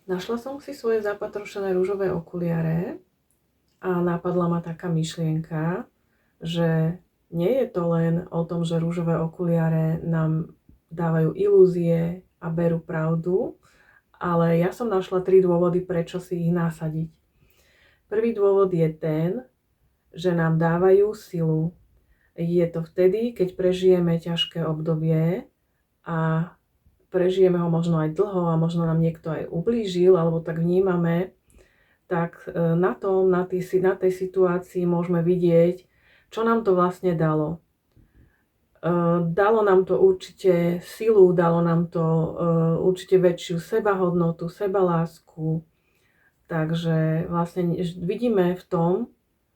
Našla som si svoje zapatrošené ružové okuliare a napadla ma taká myšlienka, že nie je to len o tom, že ružové okuliare nám dávajú ilúzie a berú pravdu, ale ja som našla 3 dôvody, prečo si ich nasadiť. Prvý dôvod je ten, že nám dávajú silu. Je to vtedy, keď prežijeme ťažké obdobie a prežijeme ho možno aj dlho a možno nám niekto aj ublížil, alebo tak vnímame, tak na tej situácii môžeme vidieť, čo nám to vlastne dalo. Dalo nám to určite silu, dalo nám to určite väčšiu sebahodnotu, sebalásku. Takže vlastne vidíme v tom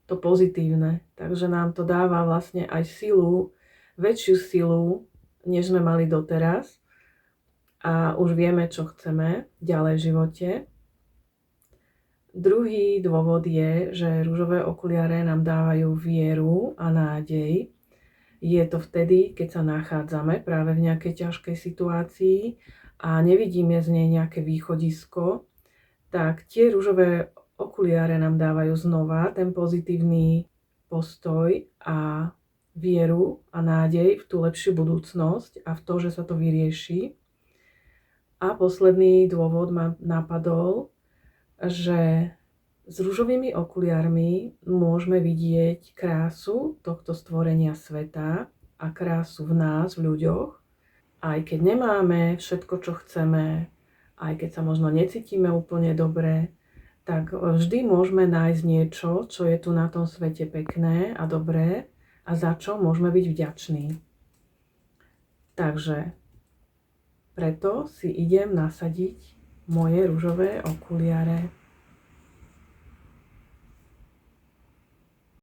to pozitívne. Takže nám to dáva vlastne aj silu, väčšiu silu, než sme mali doteraz. A už vieme, čo chceme ďalej v živote. Druhý dôvod je, že ružové okuliare nám dávajú vieru a nádej. Je to vtedy, keď sa nachádzame práve v nejakej ťažkej situácii a nevidíme z nej nejaké východisko, tak tie ružové okuliare nám dávajú znova ten pozitívny postoj a vieru a nádej v tú lepšiu budúcnosť a v to, že sa to vyrieši. A posledný dôvod ma napadol, že s ružovými okuliarmi môžeme vidieť krásu tohto stvorenia sveta a krásu v nás, v ľuďoch. Aj keď nemáme všetko, čo chceme, aj keď sa možno necítime úplne dobre, tak vždy môžeme nájsť niečo, čo je tu na tom svete pekné a dobré a za čo môžeme byť vďační. Takže preto si idem nasadiť moje ružové okuliare.